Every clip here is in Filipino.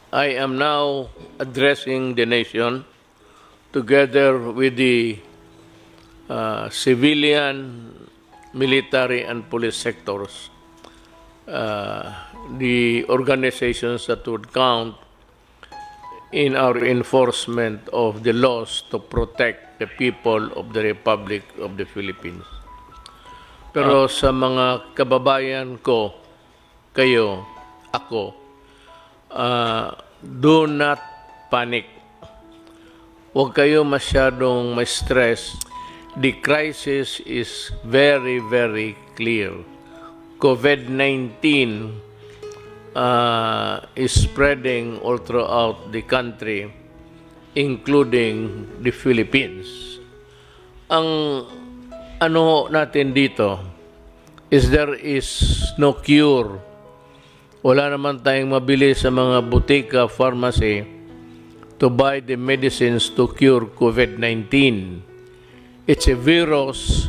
I am now addressing the nation together with the civilian, military, and police sectors, the organizations that would count in our enforcement of the laws to protect the people of the Republic of the Philippines. Pero sa mga kababayan ko, kayo, ako, do not panic. Huwag kayo masyadong ma-stress. The crisis is very, very clear. COVID-19 is spreading all throughout the country, including the Philippines. Ang ano natin dito is there is no cure. Wala naman tayong mabili sa mga butika, pharmacy to buy the medicines to cure COVID-19. It's a virus.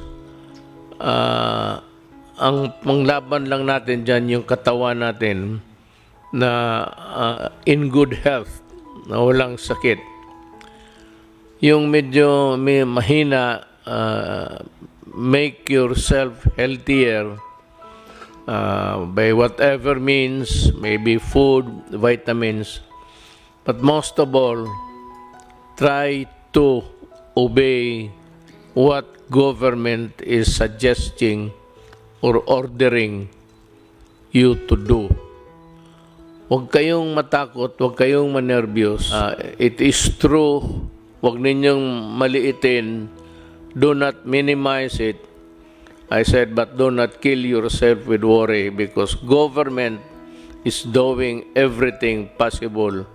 Ang panglaban lang natin dyan yung katawan natin na in good health, na walang sakit. Yung medyo may mahina, make yourself healthier by whatever means, maybe food, vitamins, but most of all, try to obey what government is suggesting or ordering you to do. Huwag kayong matakot, huwag kayong manervyos. It is true, huwag ninyong maliitin. Do not minimize it. I said, but do not kill yourself with worry because government is doing everything possible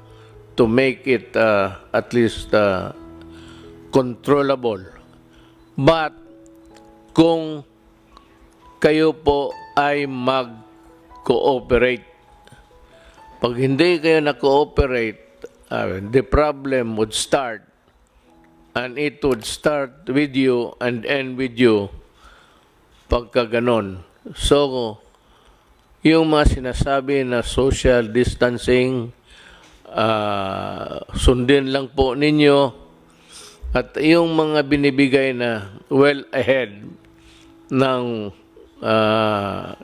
to make it at least controllable. But kung kayo po ay mag-cooperate, pag hindi kayo na-cooperate, the problem would start, and it would start with you and end with you pagka ganon. So, yung mga sinasabi na social distancing, sundin lang po ninyo, at yung mga binibigay na well ahead ng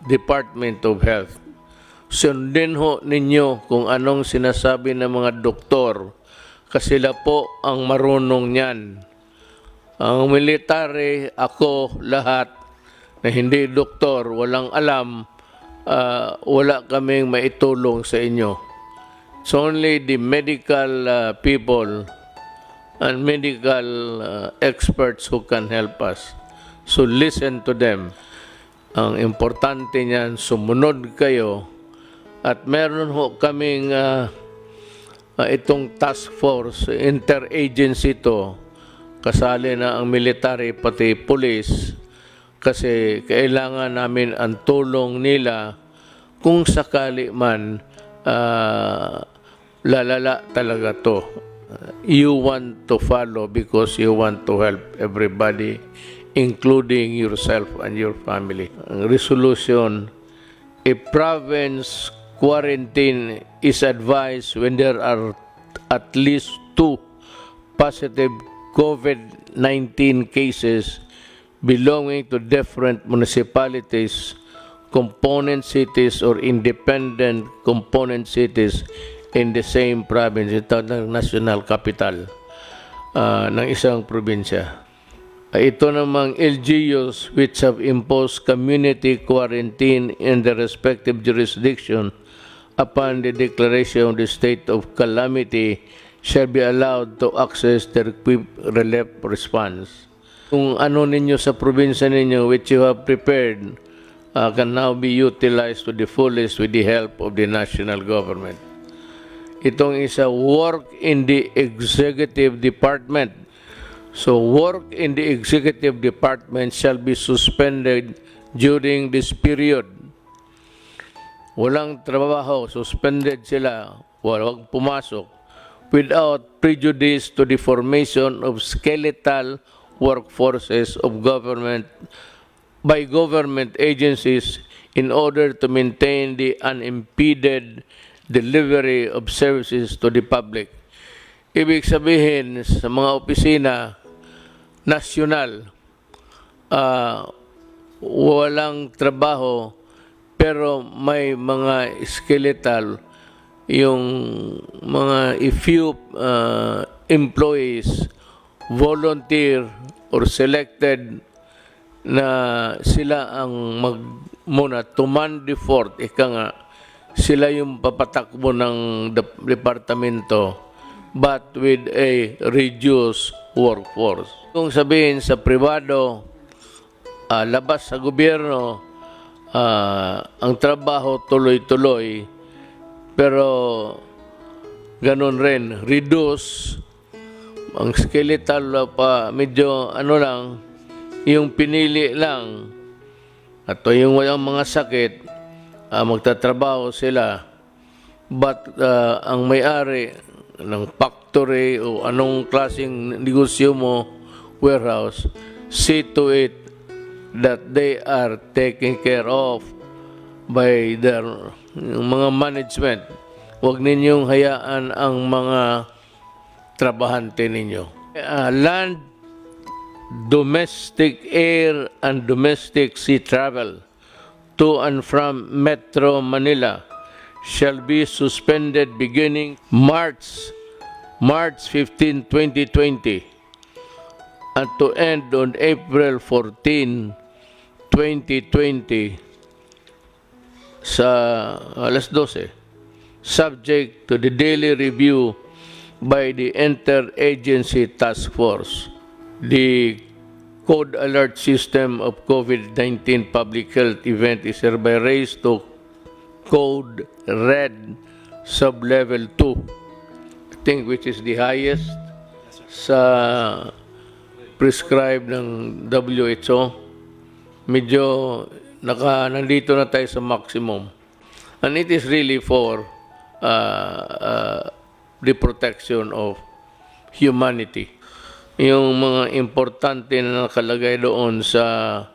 Department of Health, sundin ho ninyo kung anong sinasabi ng mga doktor kasi sila po ang marunong niyan. Ang military, ako, lahat na hindi doktor, walang alam, wala kaming maitulong sa inyo. It's only the medical people and medical experts who can help us. So listen to them. Ang importante niyan, sumunod kayo. At meron ho kaming itong task force, interagency to, kasali na ang military pati police, kasi kailangan namin ang tulong nila kung sakali man lalala talaga to. You want to follow because you want to help everybody, including yourself and your family. Ang resolution, a province quarantine is advised when there are at least 2 positive COVID-19 cases belonging to different municipalities, component cities, or independent component cities in the same province, ito ng national capital ng isang probinsya. Ito namang LGUs which have imposed community quarantine in the respective jurisdiction upon the declaration of the state of calamity shall be allowed to access the relief response. Kung ano ninyo sa probinsya ninyo which you have prepared can now be utilized to the fullest with the help of the national government. Itong isa, work in the executive department. So work in the executive department shall be suspended during this period. Walang trabaho, suspended sila, walang pumasok, without prejudice to the formation of skeletal workforces of government by government agencies in order to maintain the unimpeded delivery of services to the public. Ibig sabihin, sa mga opisina nasyonal, walang trabaho, pero may mga skeletal, yung mga few employees, volunteer or selected na sila ang muna to man the fort, ika nga, sila yung papatakbo ng departamento, but with a reduced workforce. Kung sabihin sa privado, labas sa gobyerno, ang trabaho tuloy-tuloy, pero ganun rin, reduce, ang skeletal pa, medyo ano lang, yung pinili lang, at yung walang mga sakit, magtatrabaho sila, but ang may-ari ng factory o anong klaseng negosyo mo, warehouse, see to it that they are taken care of by their mga management. Huwag ninyong hayaan ang mga trabahante ninyo. Land, domestic air, and domestic sea travel to and from Metro Manila shall be suspended beginning March 15, 2020 and to end on April 14, 2020 sa alas 12, subject to the daily review by the Interagency Task Force. The Code Alert System of COVID-19 Public Health Event is hereby raised to Code Red Sublevel 2, I think, which is the highest sa prescribed ng WHO. Medyo nandito na tayo sa maximum. And it is really for the protection of humanity. Yung mga importante na nakalagay doon sa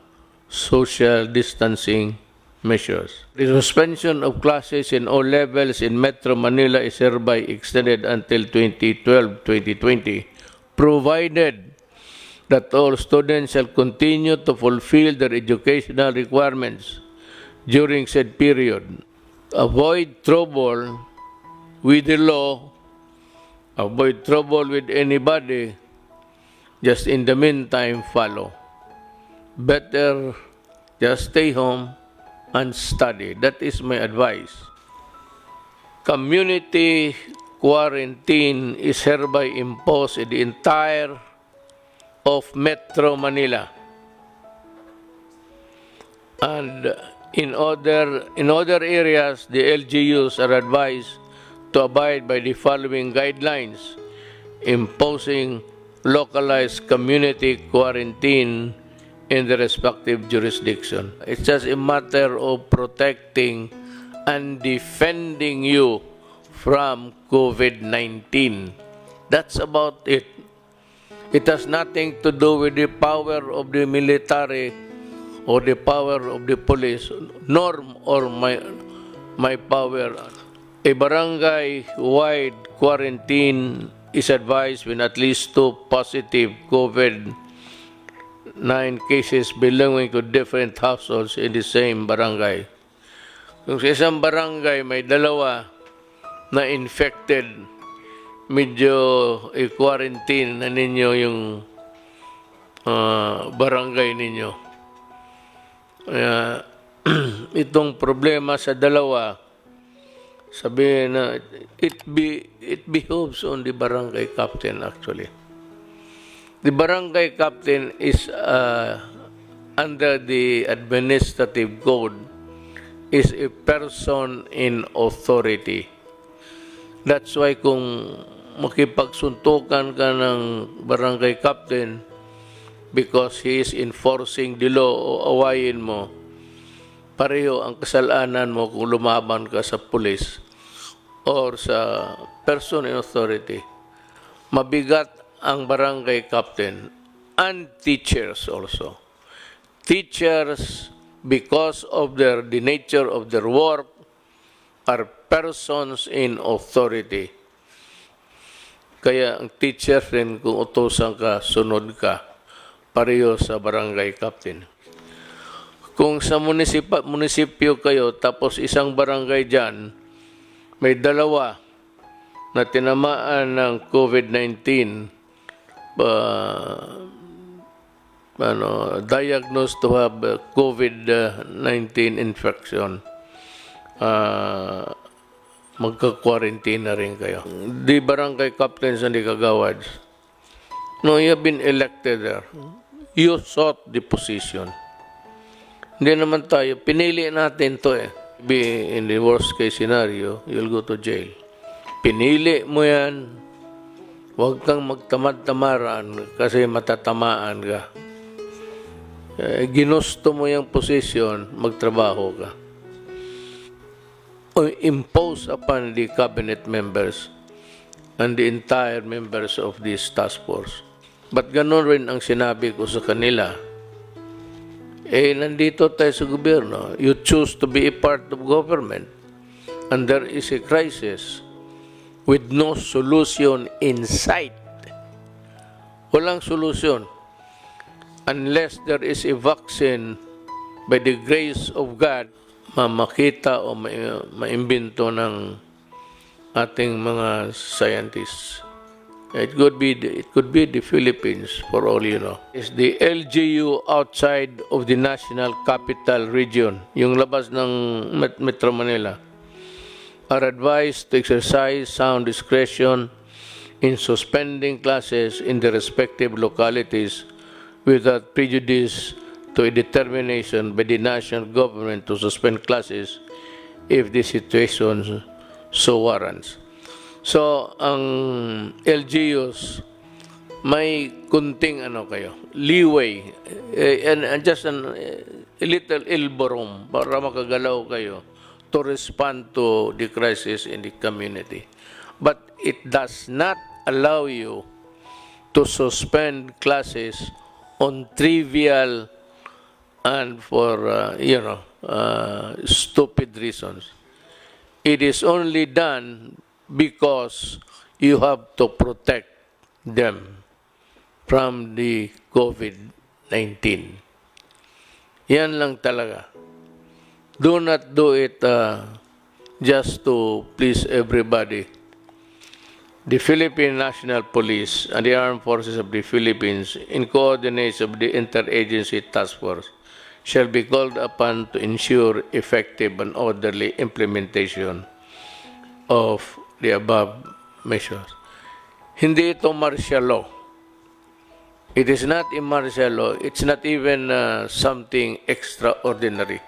social distancing measures. The suspension of classes in all levels in Metro Manila is hereby extended until 2020, provided that all students shall continue to fulfill their educational requirements during said period. Avoid trouble with the law, avoid trouble with anybody, just in the meantime follow. Better just stay home and study. That is my advice. Community quarantine is hereby imposed in the entire of Metro Manila. And in other areas, the LGUs are advised to abide by the following guidelines, imposing localized community quarantine in the respective jurisdiction. It's just a matter of protecting and defending you from COVID-19. That's about it. It has nothing to do with the power of the military or the power of the police, nor or my power. A barangay-wide quarantine is advised when at least 2 positive COVID-19 cases belonging to different households in the same barangay. Kung sa isang barangay may 2 na infected, medyo i-quarantine na ninyo yung barangay ninyo. Itong problema sa 2, sabihin na it behoves on the barangay captain actually. The barangay captain is under the administrative code is a person in authority. That's why kung makipagsuntukan ka ng barangay captain because he is enforcing the law o awayin mo, pareho ang kasalanan mo kung lumaban ka sa police or sa person in authority. Mabigat ang barangay captain and teachers also. Teachers, because of the nature of their work, are persons in authority. Kaya ang teacher rin, kung utusan ka, sunod ka, pareho sa barangay captain. Kung sa munisipyo kayo, tapos isang barangay dyan, may dalawa na tinamaan ng COVID-19, diagnosed to have COVID-19 infection, magka-quarantine na rin kayo. Di barangay captains and the kagawads. No, you have been elected there. You sought the position. Hindi naman tayo, pinili natin to eh. Be in the worst case scenario, you'll go to jail. Pinili mo yan, huwag kang magtamad-tamaran kasi matatamaan ka. Ginusto mo yung position, magtrabaho ka. O impose upon the cabinet members and the entire members of this task force. But ganun rin ang sinabi ko sa kanila. Nandito tayo sa gobyerno. You choose to be a part of government. And there is a crisis with no solution in sight. Walang solution. Unless there is a vaccine by the grace of God, makita o maimbento ng ating mga scientists. It could be the Philippines, for all you know. It's the LGU outside of the National Capital Region, yung labas ng Metro Manila, are advised to exercise sound discretion in suspending classes in the respective localities without prejudice to a determination by the national government to suspend classes if the situation so warrants. So, ang LGUs, may kunting leeway, and just a little elbow room para makagalaw kayo to respond to the crisis in the community. But it does not allow you to suspend classes on trivial and for, stupid reasons. It is only done because you have to protect them from the COVID-19. Yan lang talaga. Do not do it just to please everybody. The Philippine National Police and the Armed Forces of the Philippines, in coordination with the Interagency Task Force, shall be called upon to ensure effective and orderly implementation of the above measures. Hindi ito martial law. It is not a martial law. It's not even something extraordinary.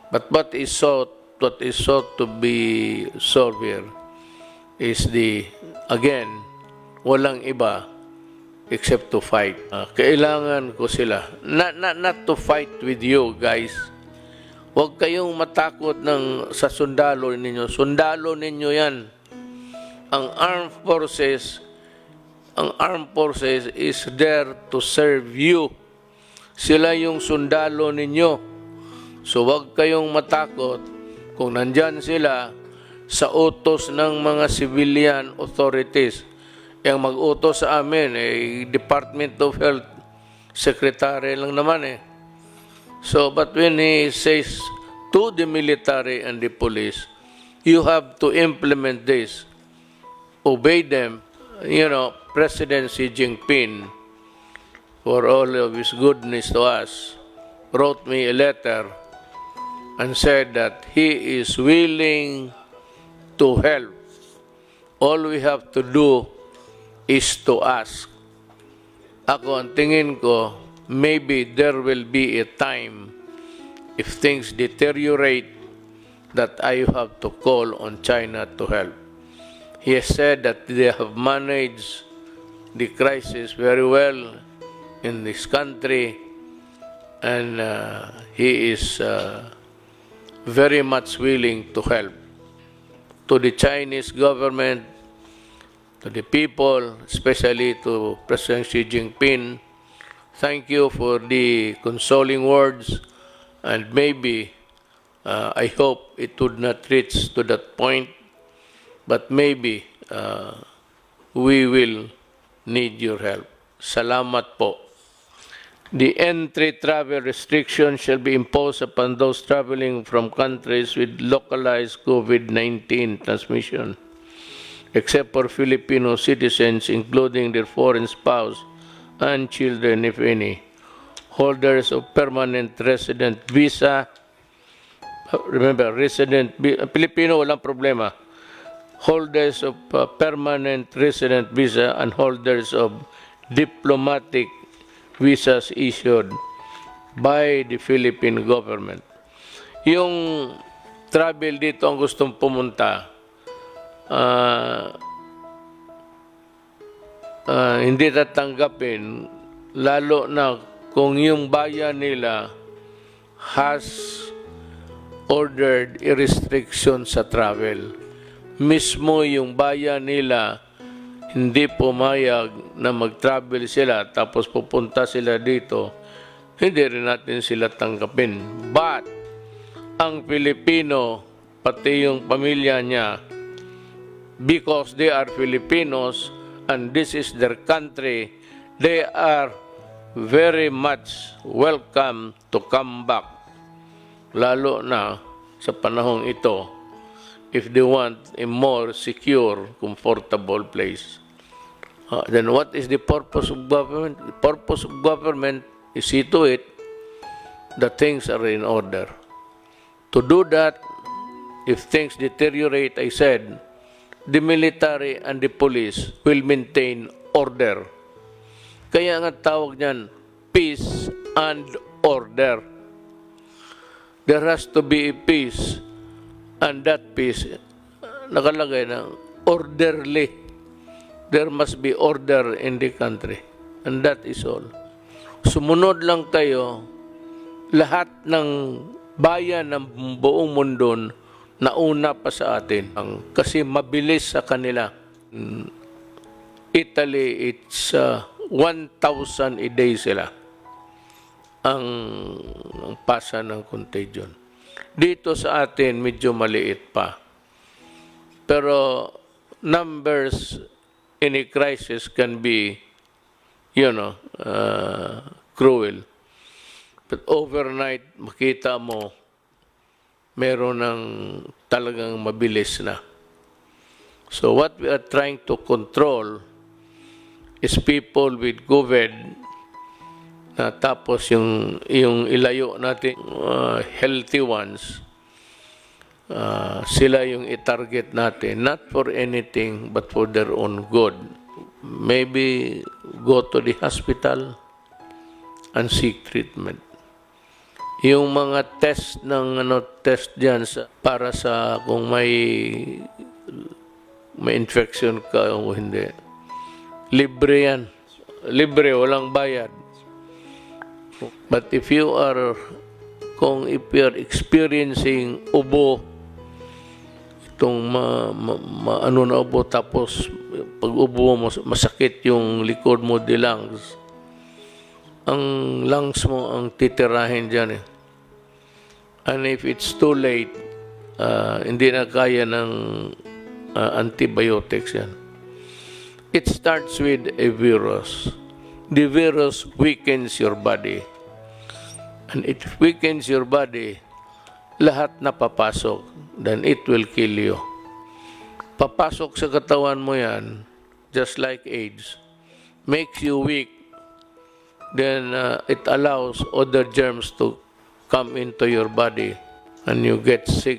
But what is sought to be solved here is again, walang iba except to fight. Kailangan ko sila. Not to fight with you, guys. Huwag kayong matakot sa sundalo ninyo. Sundalo ninyo yan. Ang armed forces is there to serve you. Sila yung sundalo ninyo. So huwag kayong matakot kung nandyan sila sa utos ng mga civilian authorities. Yung mag-utos sa amin, Department of Health Secretary lang naman . So, but when he says to the military and the police, you have to implement this, obey them. President Xi Jinping, for all of his goodness to us, wrote me a letter and said that he is willing to help. All we have to do is to ask. Ako, ang tingin ko, maybe there will be a time if things deteriorate that I have to call on China to help. He has said that they have managed the crisis very well in this country, and he is very much willing to help. To the Chinese government, to the people, especially to President Xi Jinping, thank you for the consoling words, and maybe I hope it would not reach to that point, but maybe we will need your help. Salamat po. The entry travel restriction shall be imposed upon those traveling from countries with localized COVID-19 transmission, except for Filipino citizens, including their foreign spouse and children, if any, holders of permanent resident visa. Remember, Filipino, walang problema. Holders of permanent resident visa and holders of diplomatic visas issued by the Philippine government. Yung travel dito ang gustong pumunta, hindi tatanggapin, lalo na kung yung bayan nila has ordered a restriction sa travel. Mismo yung bayan nila hindi pumayag na mag-travel sila tapos pupunta sila dito, hindi rin natin sila tanggapin. But ang Pilipino, pati yung pamilya niya, because they are Filipinos and this is their country, they are very much welcome to come back. Lalo na sa panahong ito, if they want a more secure, comfortable place. Then what is the purpose of government? The purpose of government is see to it that things are in order. To do that, if things deteriorate, I said, the military and the police will maintain order. Kaya nga tawag niyan, peace and order. There has to be a peace, and that peace, nakalagay na orderly. There must be order in the country, and that is all. Sumunod lang tayo, lahat ng bayan ng buong mundo nauna pa sa atin. Kasi mabilis sa kanila. Italy, it's 1,000 a day sila ang pasa ng contagion. Dito sa atin, medyo maliit pa. Pero numbers in a crisis can be, cruel. But overnight, makita mo, meron ng talagang mabilis na. So what we are trying to control is people with COVID, na tapos yung ilayo natin, healthy ones, sila yung i-target natin, not for anything but for their own good. Maybe go to the hospital and seek treatment. Yung mga test ng test diyan para sa kung may infection ka o hindi. Libre yan. Libre, walang bayad. But if you are experiencing ubo, itong ano na ubo, tapos pag ubo mo, masakit yung likod mo, the lungs. Ang lungs mo ang titirahin dyan eh. And if it's too late, hindi na kaya ng antibiotics yan. It starts with a virus. The virus weakens your body. And it weakens your body, lahat na papasok, then it will kill you. Papasok sa katawan mo yan, just like AIDS, makes you weak, then it allows other germs to come into your body and you get sick.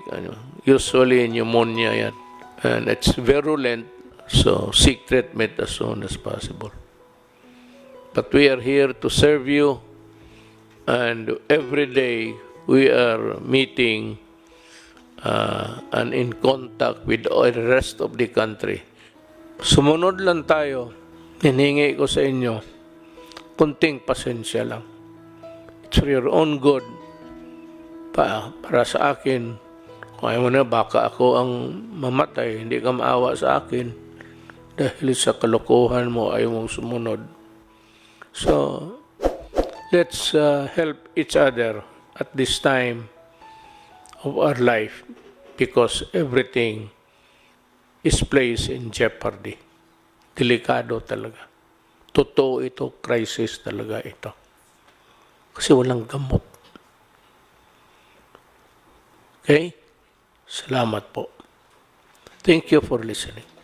Usually pneumonia yan. And it's virulent, so seek treatment as soon as possible. But we are here to serve you, and every day we are meeting and in contact with the rest of the country. Sumunod lang tayo, hiningi ko sa inyo, kunting pasensya lang. It's for your own good. Para sa akin, kung ayaw mo na, baka ako ang mamatay, hindi ka maawa sa akin dahil sa kalokohan mo, ayaw mong sumunod. So, let's help each other at this time of our life because everything is placed in jeopardy. Delikado talaga. Totoo ito, crisis talaga ito. Kasi walang gamot. Okay? Salamat po. Thank you for listening.